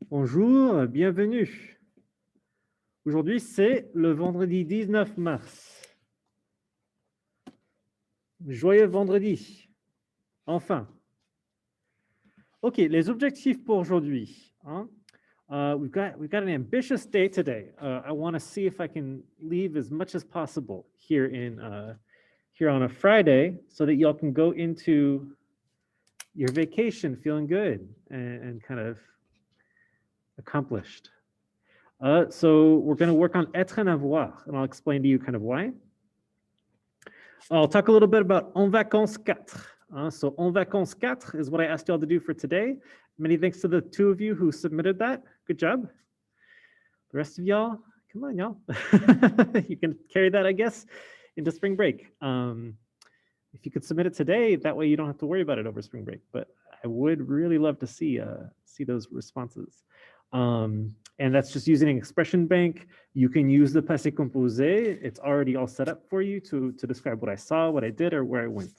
Bonjour, bienvenue. Aujourd'hui, c'est le vendredi 19 mars. Joyeux vendredi. Enfin. OK, les objectifs pour aujourd'hui. Hein? We've got an ambitious day today. I want to see if I can leave as much as possible here on a Friday so that y'all can go into your vacation feeling good and kind of accomplished. So we're going to work on être et avoir, and I'll explain to you kind of why. I'll talk a little bit about En Vacances 4. So En Vacances 4 is what I asked y'all to do for today. Many thanks to the two of you who submitted that. Good job. The rest of y'all, come on, y'all. You can carry that, I guess, into spring break. If you could submit it today, that way you don't have to worry about it over spring break. But I would really love to see those responses. And that's just using an expression bank. You can use the passé composé. It's already all set up for you to describe what I saw, what I did, or where I went.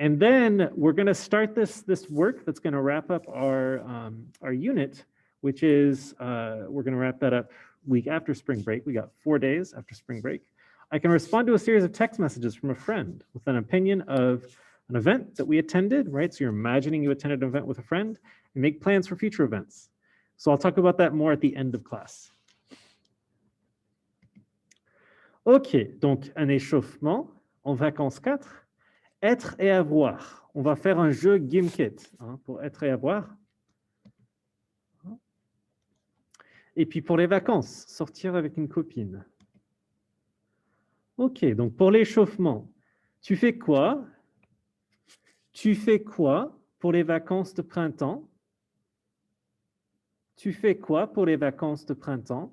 And then we're going to start this work that's going to wrap up our unit, which is we're going to wrap that up week after spring break. We got 4 days after spring break. I can respond to a series of text messages from a friend with an opinion of an event that we attended, right? So you're imagining you attended an event with a friend and make plans for future events. So I'll talk about that more at the end of class. OK, donc un échauffement en vacances 4. Être et avoir. On va faire un jeu Gimket pour être et avoir. Et puis pour les vacances, sortir avec une copine. OK, donc pour l'échauffement, tu fais quoi? Tu fais quoi pour les vacances de printemps? Tu fais quoi pour les vacances de printemps?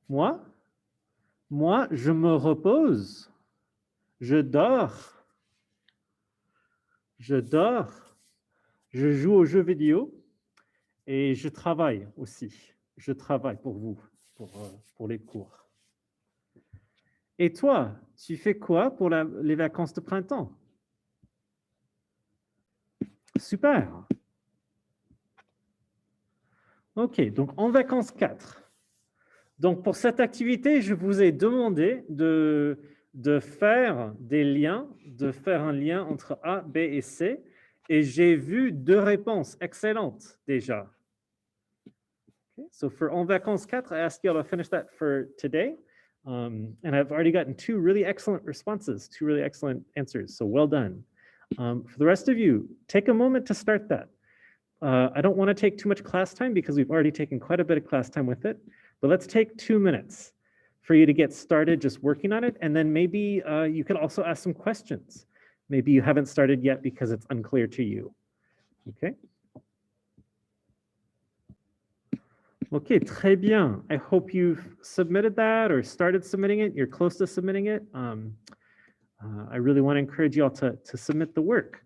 Moi, je me repose. Je dors. Je joue aux jeux vidéo et je travaille aussi. Je travaille pour vous, pour les cours. Et toi, tu fais quoi pour les vacances de printemps? Super. OK, donc en vacances 4. Donc pour cette activité, je vous ai demandé de faire des liens, de faire un lien entre A, B et C. Et j'ai vu 2 réponses excellentes déjà. Okay, so for En Vacances 4, I asked you to finish that for today. And I've already gotten 2 really excellent responses, 2 really excellent answers. So well done. For the rest of you, take a moment to start that. I don't want to take too much class time because we've already taken quite a bit of class time with it. But let's take 2 minutes for you to get started just working on it. And then maybe you could also ask some questions. Maybe you haven't started yet because it's unclear to you. Okay? Okay, très bien. I hope you've submitted that or started submitting it. You're close to submitting it. I really want to encourage you all to submit the work.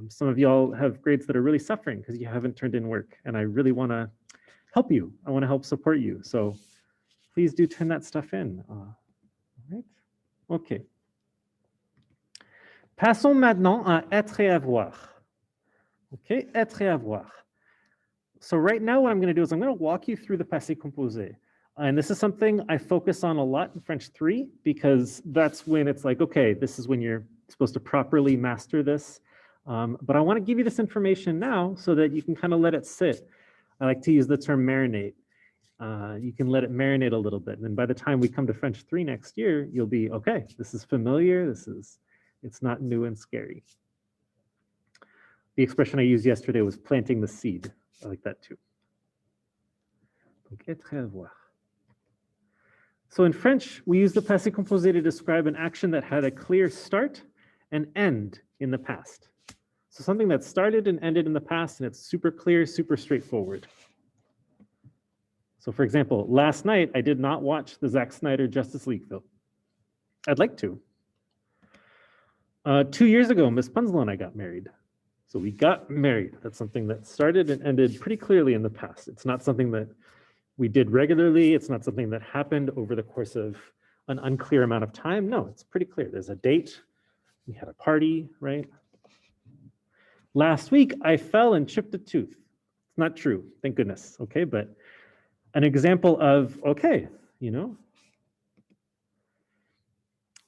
Some of y'all have grades that are really suffering because you haven't turned in work. And I really want to help you. I want to help support you. So please do turn that stuff in. Right? OK. Passons maintenant à être et avoir. OK, être et avoir. So right now what I'm going to do is I'm going to walk you through the passé composé. And this is something I focus on a lot in French 3 because that's when it's like, okay, this is when you're supposed to properly master this. But I want to give you this information now so that you can kind of let it sit. I like to use the term marinate. You can let it marinate a little bit. And then by the time we come to French 3 next year, you'll be, okay, this is familiar. It's not new and scary. The expression I used yesterday was planting the seed. I like that too. Donc, être et avoir. So in French, we use the passé composé to describe an action that had a clear start and end in the past. So something that started and ended in the past, and it's super clear, super straightforward. So for example, last night, I did not watch the Zack Snyder Justice League film. I'd like to. 2 years ago, Miss Punzlo and I got married. So we got married. That's something that started and ended pretty clearly in the past. It's not something that we did regularly. It's not something that happened over the course of an unclear amount of time. No, it's pretty clear. There's a date. We had a party, right? Last week, I fell and chipped a tooth. It's not true, thank goodness, okay? But an example of, okay, you know?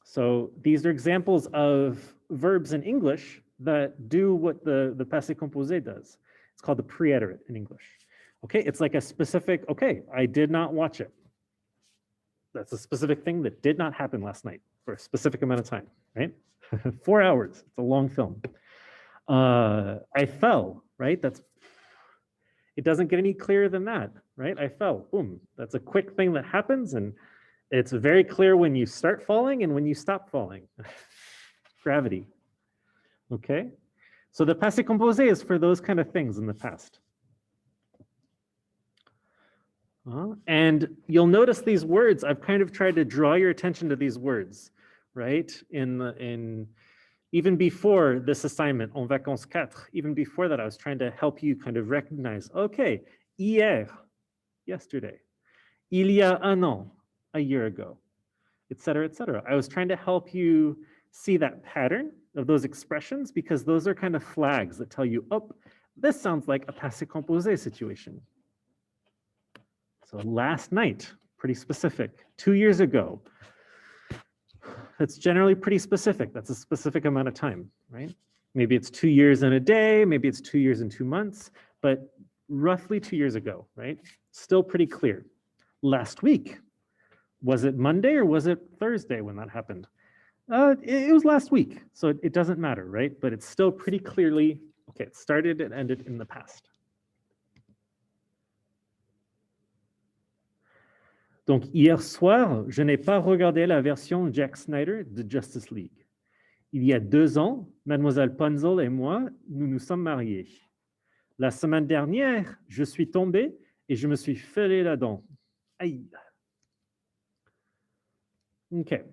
So these are examples of verbs in English that do what the passé composé does. It's called the preiterite in English. Okay, it's like a specific, okay, I did not watch it. That's a specific thing that did not happen last night for a specific amount of time, right? 4 hours, it's a long film. I fell, right? It doesn't get any clearer than that, right? I fell, boom. That's a quick thing that happens, and it's very clear when you start falling and when you stop falling. Gravity, okay? So the passé composé is for those kind of things in the past. And you'll notice these words, I've kind of tried to draw your attention to these words, right? Even before this assignment, En Vacances 4, even before that, I was trying to help you kind of recognize, okay, hier, yesterday, il y a un an, a year ago, et cetera, et cetera. I was trying to help you see that pattern of those expressions because those are kind of flags that tell you, oh, this sounds like a passé composé situation. So last night, pretty specific. 2 years ago, that's generally pretty specific. That's a specific amount of time, right? Maybe it's 2 years and a day, maybe it's 2 years and 2 months, but roughly 2 years ago, right? Still pretty clear. Last week, was it Monday or was it Thursday when that happened? It was last week, so it doesn't matter, right? But it's still pretty clearly, okay, it started and ended in the past. Donc, hier soir, je n'ai pas regardé la version Jack Snyder de Justice League. Il y a 2 ans, Mademoiselle Punzel et moi, nous nous sommes mariés. La semaine dernière, je suis tombé et je me suis fait la dent. Aïe. Okay.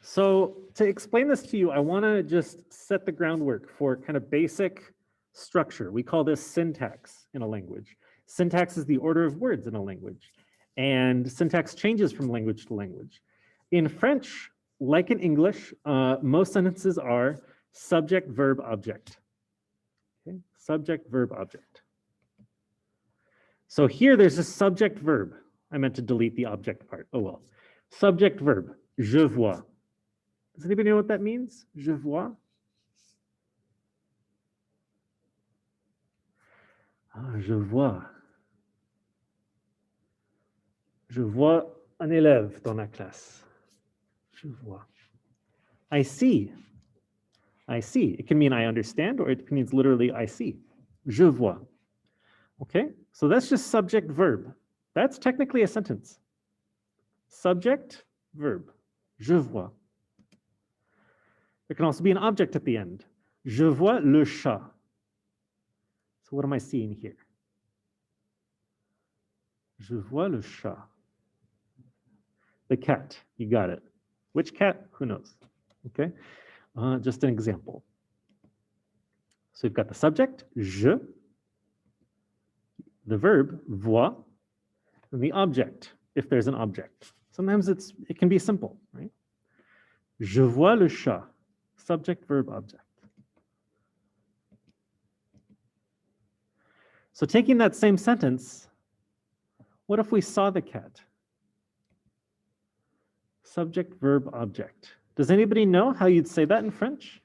So to explain this to you, I want to just set the groundwork for kind of basic structure. We call this syntax in a language. Syntax is the order of words in a language. And syntax changes from language to language. In French, like in English, most sentences are subject, verb, object. Okay? Subject, verb, object. So here there's a subject, verb. I meant to delete the object part. Oh well. Subject, verb. Je vois. Does anybody know what that means? Je vois. Ah, je vois. Je vois un élève dans la classe. Je vois. I see. I see. It can mean I understand, or it means literally I see. Je vois. Okay, so that's just subject verb. That's technically a sentence. Subject, verb. Je vois. There can also be an object at the end. Je vois le chat. So what am I seeing here? Je vois le chat. The cat, you got it. Which cat? Who knows? Okay, just an example. So we've got the subject, je, the verb, vois, and the object, if there's an object. Sometimes it can be simple, right? Je vois le chat, subject, verb, object. So taking that same sentence, what if we saw the cat? Subject, verb, object. Does anybody know how you'd say that in French?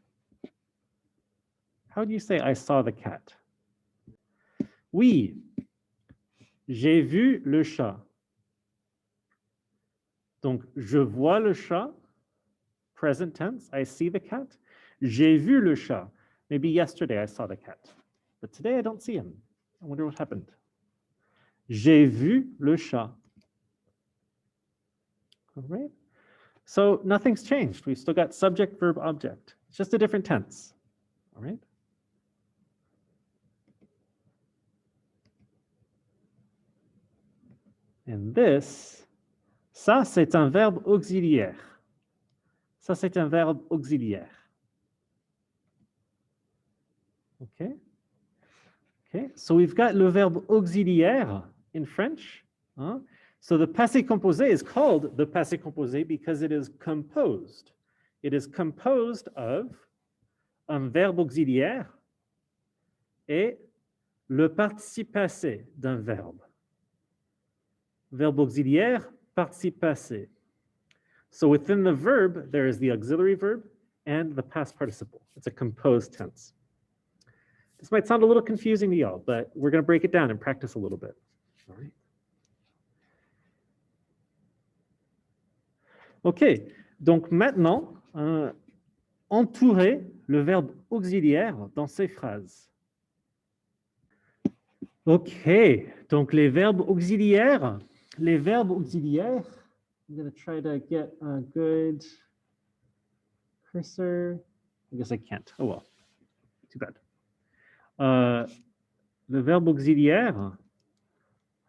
How do you say I saw the cat? Oui, j'ai vu le chat. Donc, je vois le chat, present tense, I see the cat. J'ai vu le chat. Maybe yesterday I saw the cat, but today I don't see him. I wonder what happened. J'ai vu le chat. All right. So nothing's changed. We've still got subject, verb, object. It's just a different tense. All right. And this, ça c'est un verbe auxiliaire. Ça c'est un verbe auxiliaire. Okay. Okay. So we've got le verbe auxiliaire in French. Huh? So the passé composé is called the passé composé because it is composed. It is composed of un verbe auxiliaire est le participe passé d'un verbe. Verbe auxiliaire, participe passé. So within the verb, there is the auxiliary verb and the past participle. It's a composed tense. This might sound a little confusing to y'all, but we're going to break it down and practice a little bit. All right. OK, donc maintenant, entourer le verbe auxiliaire dans ces phrases. OK, donc les verbes auxiliaires, I'm going to try to get a good cursor. I guess I can't. Oh well, too bad. The verbe auxiliaire,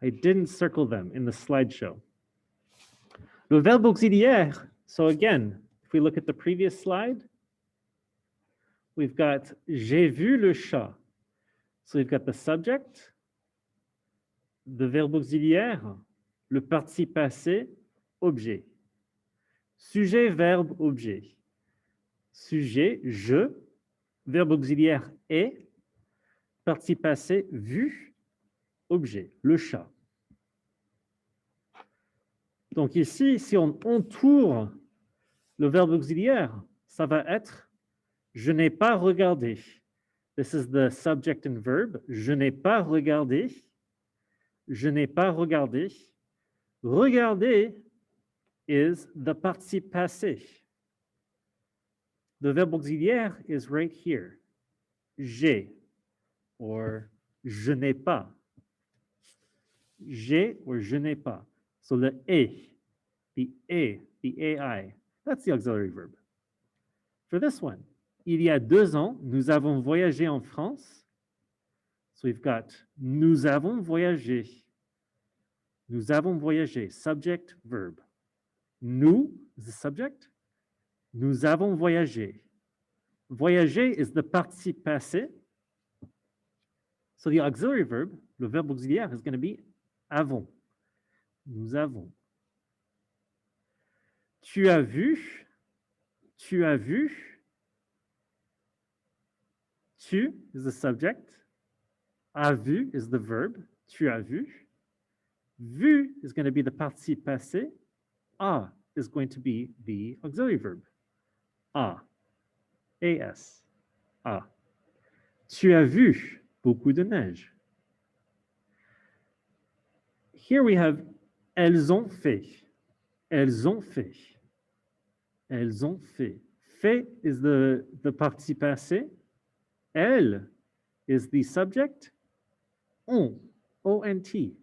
I didn't circle them in the slideshow. Le verbe auxiliaire, so again, if we look at the previous slide, we've got j'ai vu le chat. So we've got the subject, the verbe auxiliaire, le participe passé, objet. Sujet, verbe, objet. Sujet, je, verbe auxiliaire est, participe passé, vu, objet, le chat. Donc ici, si on entoure le verbe auxiliaire, ça va être je n'ai pas regardé. This is the subject and verb. Je n'ai pas regardé. Je n'ai pas regardé. Regarder is the participe passé. The verb auxiliaire is right here. J'ai or je n'ai pas. J'ai or je n'ai pas. So the the AI, that's the auxiliary verb. For this one, il y a 2 ans, nous avons voyagé en France. So we've got nous avons voyagé. Nous avons voyagé, subject, verb. Nous is the subject. Nous avons voyagé. Voyager is the participe passé. So the auxiliary verb, le verbe auxiliaire, is going to be avons. Nous avons. Tu as vu. Tu as vu. Tu is the subject. A vu is the verb. Tu as vu. Vu is going to be the participe passé. A is going to be the auxiliary verb. A. AS. A. Tu as vu beaucoup de neige. Here we have elles ont fait. Elles ont fait. Elles ont fait. Fait is the participe passé. Elle is the subject. Ont, O-N-T.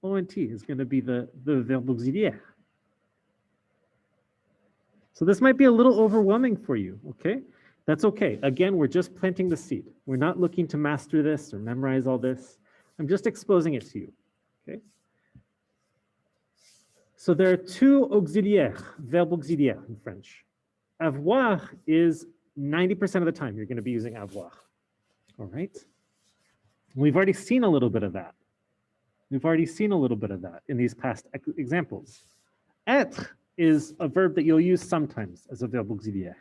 O-N-T is going to be the verbe auxiliaire. So this might be a little overwhelming for you, okay? That's okay. Again, we're just planting the seed. We're not looking to master this or memorize all this. I'm just exposing it to you, okay? So there are 2 auxiliaires, verbe auxiliaire in French. Avoir is 90% of the time you're going to be using avoir, all right? We've already seen a little bit of that. We've already seen a little bit of that in these past examples. Être is a verb that you'll use sometimes as a verbe auxiliaire.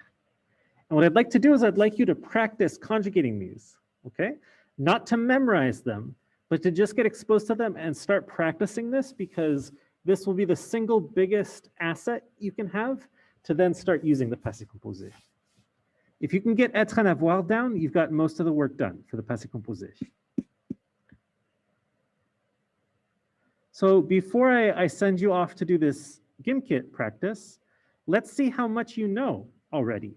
And what I'd like to do is I'd like you to practice conjugating these, okay? Not to memorize them, but to just get exposed to them and start practicing this, because this will be the single biggest asset you can have to then start using the passé composé. If you can get être and avoir down, you've got most of the work done for the passé composé. So before I send you off to do this Gimkit practice, let's see how much you know already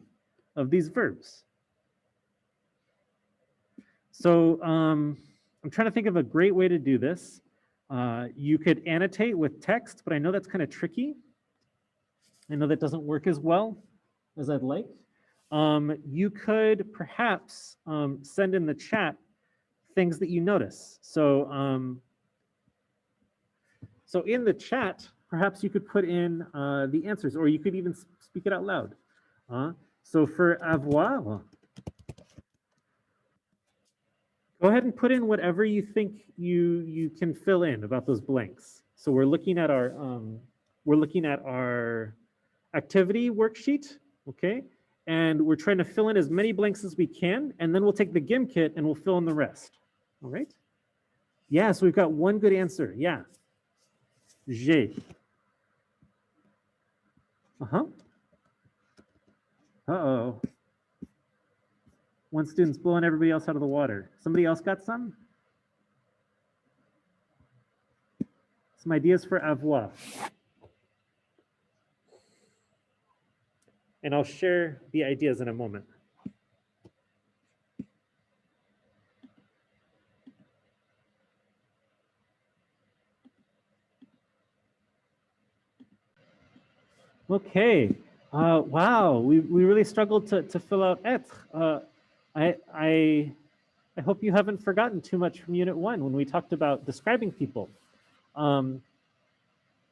of these verbs. So I'm trying to think of a great way to do this. You could annotate with text, but I know that's kind of tricky. I know that doesn't work as well as I'd like. You could perhaps send in the chat things that you notice. So, so in the chat, perhaps you could put in the answers, or you could even speak it out loud. So for avoir, go ahead and put in whatever you think you can fill in about those blanks. So we're looking at our activity worksheet, okay? and we're trying to fill in as many blanks as we can, and then we'll take the Gimkit and we'll fill in the rest. All right? Yeah, so we've got one good answer. Yeah. J'ai. Uh-huh. Uh-oh. One student's blowing everybody else out of the water. Somebody else got some? Some ideas for avoir. And I'll share the ideas in a moment. Okay. Wow, we really struggled to fill out être. I hope you haven't forgotten too much from Unit 1 when we talked about describing people.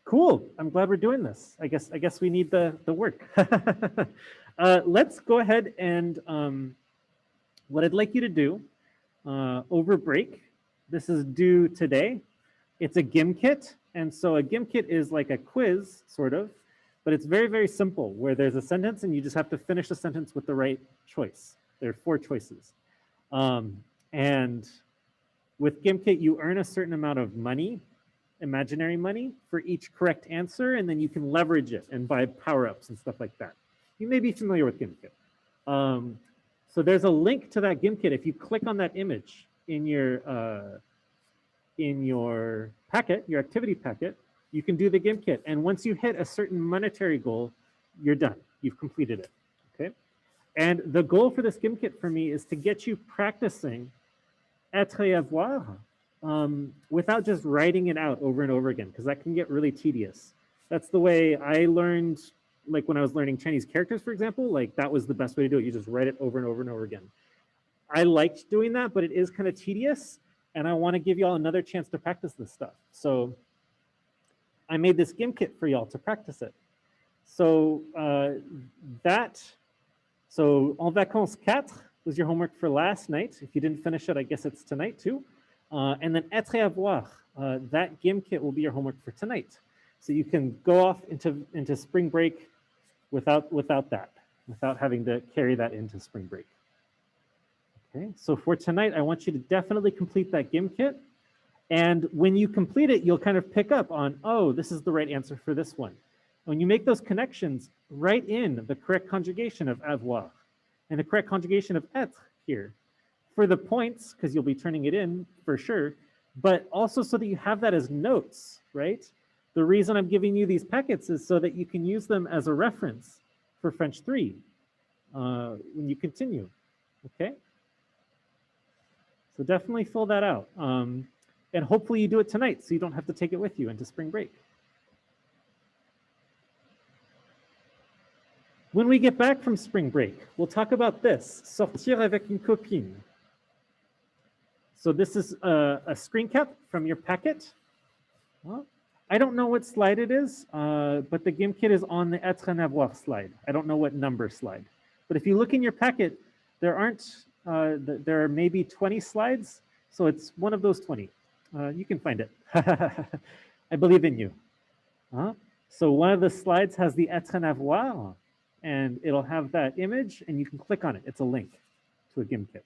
Cool. I'm glad we're doing this. I guess we need the work. Let's go ahead and what I'd like you to do over break. This is due today. It's a Gimkit, and so a Gimkit is like a quiz, sort of, but it's very, very simple, where there's a sentence and you just have to finish the sentence with the right choice. There are 4 choices. And with Gimkit, you earn a certain amount of money, imaginary money, for each correct answer, and then you can leverage it and buy power-ups and stuff like that. You may be familiar with Gimkit. So there's a link to that Gimkit. If you click on that image in your packet, your activity packet, you can do the Gimkit. And once you hit a certain monetary goal, you're done. You've completed it, okay? And the goal for this Gimkit for me is to get you practicing être et avoir without just writing it out over and over again, because that can get really tedious. That's the way I learned, like when I was learning Chinese characters, for example, like that was the best way to do it. You just write it over and over and over again. I liked doing that, but it is kind of tedious, and I want to give y'all another chance to practice this stuff. So I made this Gimkit for y'all to practice it. So so En Vacances 4 was your homework for last night. If you didn't finish it, I guess it's tonight too. And then être et avoir, that Gimkit will be your homework for tonight. So you can go off into spring break without having to carry that into spring break. Okay, so for tonight, I want you to definitely complete that Gimkit. And when you complete it, you'll kind of pick up on, oh, this is the right answer for this one. When you make those connections, write in the correct conjugation of avoir and the correct conjugation of être here for the points, because you'll be turning it in for sure, but also so that you have that as notes, right? The reason I'm giving you these packets is so that you can use them as a reference for French 3 when you continue, okay? So definitely fill that out. And hopefully you do it tonight so you don't have to take it with you into spring break. When we get back from spring break, we'll talk about this, sortir avec une copine. So this is a screen cap from your packet. Well, I don't know what slide it is, but the Gimkit is on the être et avoir slide. I don't know what number slide. But if you look in your packet, there are maybe 20 slides. So it's one of those 20. You can find it. I believe in you. So one of the slides has the être et avoir, and it'll have that image, and you can click on it. It's a link to a Gimkit.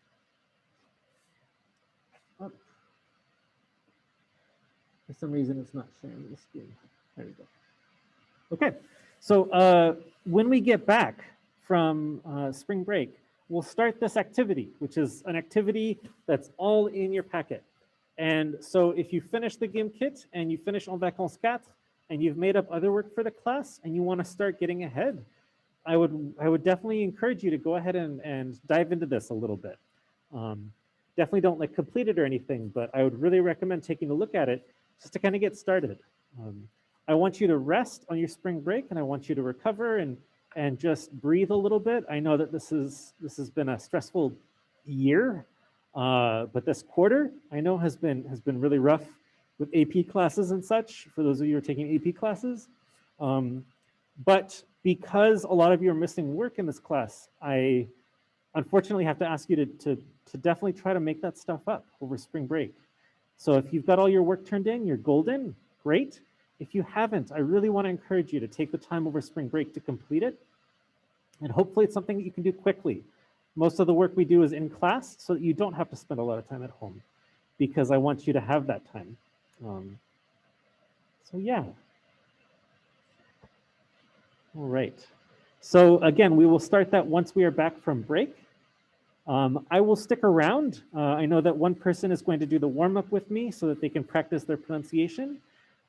Oh. For some reason, it's not sharing the screen. There we go. Okay, so when we get back from spring break, we'll start this activity, which is an activity that's all in your packet. And so if you finish the Gimkit and you finish En Vacances 4 and you've made up other work for the class and you want to start getting ahead, I would definitely encourage you to go ahead and dive into this a little bit. Definitely don't like complete it or anything, but I would really recommend taking a look at it just to kind of get started. I want you to rest on your spring break, and I want you to recover and just breathe a little bit. I know that this has been a stressful year, but this quarter I know has been really rough with AP classes and such. For those of you who are taking AP classes, but because a lot of you are missing work in this class, I unfortunately have to ask you to definitely try to make that stuff up over spring break. So if you've got all your work turned in, you're golden, great. If you haven't, I really want to encourage you to take the time over spring break to complete it. And hopefully it's something that you can do quickly. Most of the work we do is in class so that you don't have to spend a lot of time at home, because I want you to have that time. So yeah. All right. So again, we will start that once we are back from break. I will stick around. I know that one person is going to do the warm-up with me so that they can practice their pronunciation.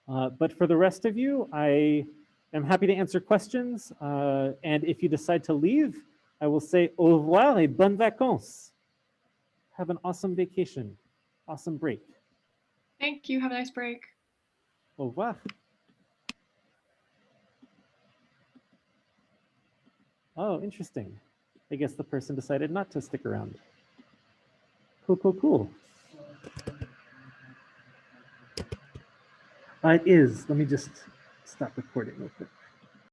But for the rest of you, I am happy to answer questions. And if you decide to leave, I will say au revoir et bonnes vacances. Have an awesome vacation, awesome break. Thank you. Have a nice break. Au revoir. Oh, interesting. I guess the person decided not to stick around. Cool, cool, cool. It is. Let me just stop recording real quick.